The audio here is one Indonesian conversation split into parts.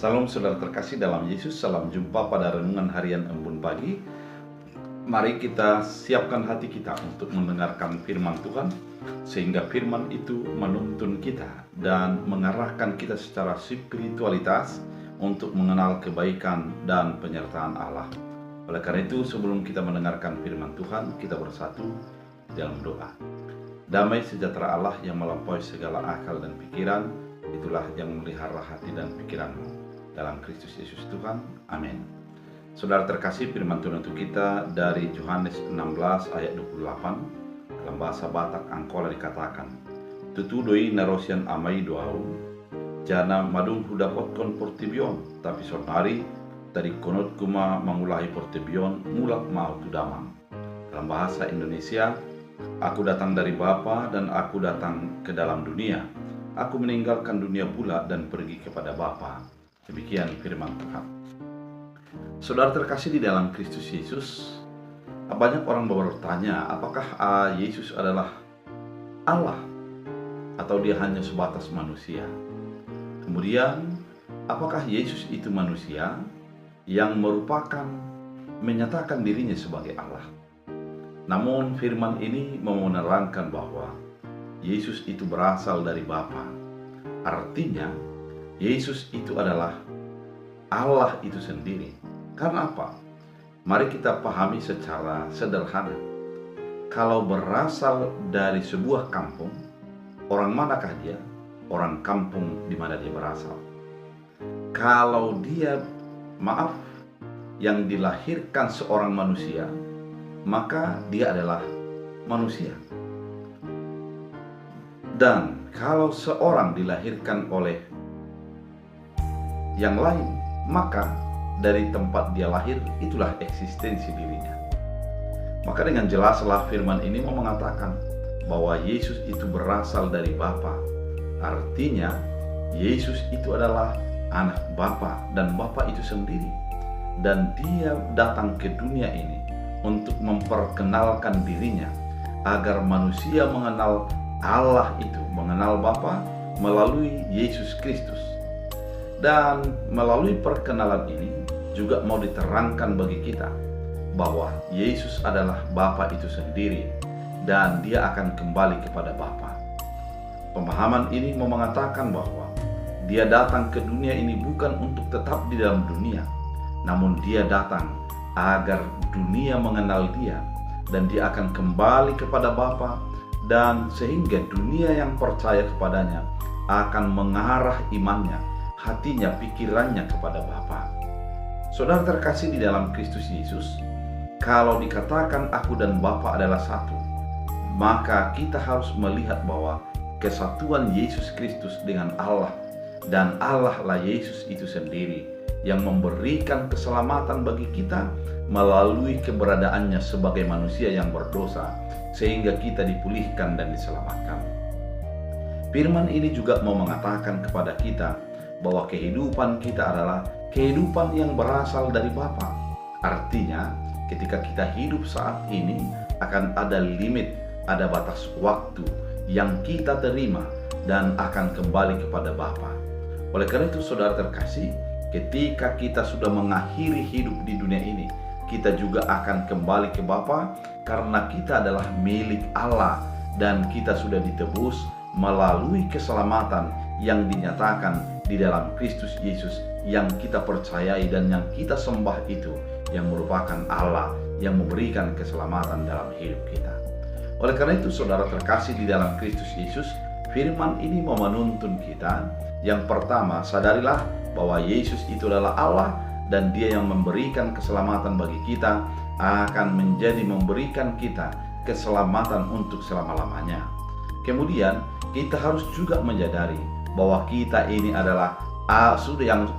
Salam saudara terkasih dalam Yesus, salam jumpa pada renungan harian Embun Pagi. Mari kita siapkan hati kita untuk mendengarkan firman Tuhan, sehingga firman itu menuntun kita dan mengarahkan kita secara spiritualitas untuk mengenal kebaikan dan penyertaan Allah. Oleh karena itu, sebelum kita mendengarkan firman Tuhan, kita bersatu dalam doa. Damai sejahtera Allah yang melampaui segala akal dan pikiran, itulah yang memelihara hati dan pikiranmu. Dalam Kristus Yesus Tuhan, amin. Saudara terkasih, firman Tuhan untuk kita dari Yohanes 16 ayat 28. Dalam bahasa Batak Angkola dikatakan, "Tutudoi narosian amai doaun, jana madung hudapotkon portibion, tapi sonari dari konot kuma mengulahi portibion mulak mau tudamang." Dalam bahasa Indonesia, "Aku datang dari Bapa dan aku datang ke dalam dunia. Aku meninggalkan dunia pula dan pergi kepada Bapa." Demikian firman Tuhan. Saudara terkasih di dalam Kristus Yesus, banyak orang bertanya, apakah Yesus adalah Allah atau dia hanya sebatas manusia? Kemudian, apakah Yesus itu manusia yang merupakan menyatakan dirinya sebagai Allah? Namun firman ini menerangkan bahwa Yesus itu berasal dari Bapa. Artinya, Yesus itu adalah Allah itu sendiri. Karena apa? Mari kita pahami secara sederhana. Kalau berasal dari sebuah kampung, orang manakah dia? Orang kampung di mana dia berasal. Kalau dia, yang dilahirkan seorang manusia, maka dia adalah manusia. Dan kalau seorang dilahirkan oleh yang lain, maka dari tempat dia lahir itulah eksistensi dirinya. Maka dengan jelaslah firman ini mau mengatakan bahwa Yesus itu berasal dari Bapa. Artinya Yesus itu adalah anak Bapa dan Bapa itu sendiri. Dan dia datang ke dunia ini untuk memperkenalkan dirinya agar manusia mengenal Allah itu, mengenal Bapa melalui Yesus Kristus. Dan melalui perkenalan ini juga mau diterangkan bagi kita bahwa Yesus adalah Bapa itu sendiri dan dia akan kembali kepada Bapa. Pemahaman ini mau mengatakan bahwa dia datang ke dunia ini bukan untuk tetap di dalam dunia, namun dia datang agar dunia mengenal dia dan dia akan kembali kepada Bapa, dan sehingga dunia yang percaya kepadanya akan mengarah imannya, hatinya, pikirannya kepada Bapa. Saudara terkasih di dalam Kristus Yesus, kalau dikatakan aku dan Bapa adalah satu, maka kita harus melihat bahwa kesatuan Yesus Kristus dengan Allah, dan Allah lah Yesus itu sendiri yang memberikan keselamatan bagi kita melalui keberadaannya sebagai manusia yang berdosa, sehingga kita dipulihkan dan diselamatkan. Firman ini juga mau mengatakan kepada kita bahwa kehidupan kita adalah kehidupan yang berasal dari Bapa. Artinya, ketika kita hidup saat ini akan ada limit, ada batas waktu yang kita terima dan akan kembali kepada Bapa. Oleh karena itu, saudara terkasih, ketika kita sudah mengakhiri hidup di dunia ini, kita juga akan kembali ke Bapa karena kita adalah milik Allah dan kita sudah ditebus melalui keselamatan yang dinyatakan di dalam Kristus Yesus yang kita percayai dan yang kita sembah itu, yang merupakan Allah yang memberikan keselamatan dalam hidup kita. Oleh karena itu, saudara terkasih di dalam Kristus Yesus, firman ini mau menuntun kita. Yang pertama, sadarilah bahwa Yesus itu adalah Allah dan dia yang memberikan keselamatan bagi kita, akan menjadi memberikan kita keselamatan untuk selama-lamanya. Kemudian kita harus juga menyadari bahwa kita ini adalah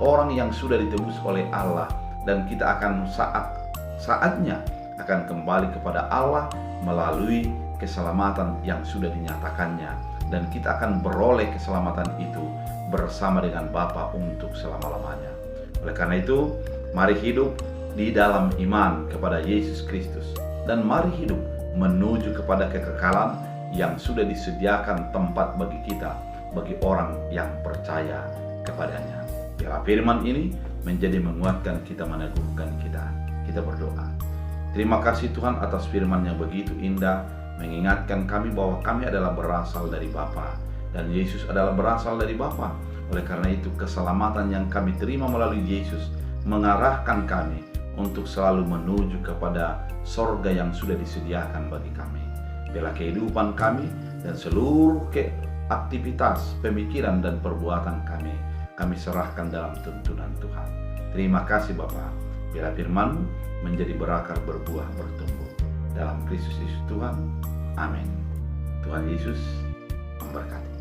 orang yang sudah ditebus oleh Allah, dan kita akan saatnya akan kembali kepada Allah melalui keselamatan yang sudah dinyatakannya, dan kita akan beroleh keselamatan itu bersama dengan Bapa untuk selama-lamanya. Oleh karena itu, mari hidup di dalam iman kepada Yesus Kristus, dan mari hidup menuju kepada kekekalan yang sudah disediakan tempat bagi kita, bagi orang yang percaya kepadanya. Biarlah firman ini menjadi menguatkan kita, meneguhkan kita. Kita berdoa. Terima kasih Tuhan atas firman yang begitu indah, mengingatkan kami bahwa kami adalah berasal dari Bapa, dan Yesus adalah berasal dari Bapa. Oleh karena itu, keselamatan yang kami terima melalui Yesus mengarahkan kami untuk selalu menuju kepada sorga yang sudah disediakan bagi kami. Biarlah kehidupan kami dan seluruh aktivitas, pemikiran dan perbuatan kami serahkan dalam tuntunan Tuhan. Terima kasih Bapa. Biarlah firman-Mu menjadi berakar, berbuah, bertumbuh. Dalam Kristus Yesus Tuhan. Amin. Tuhan Yesus memberkati.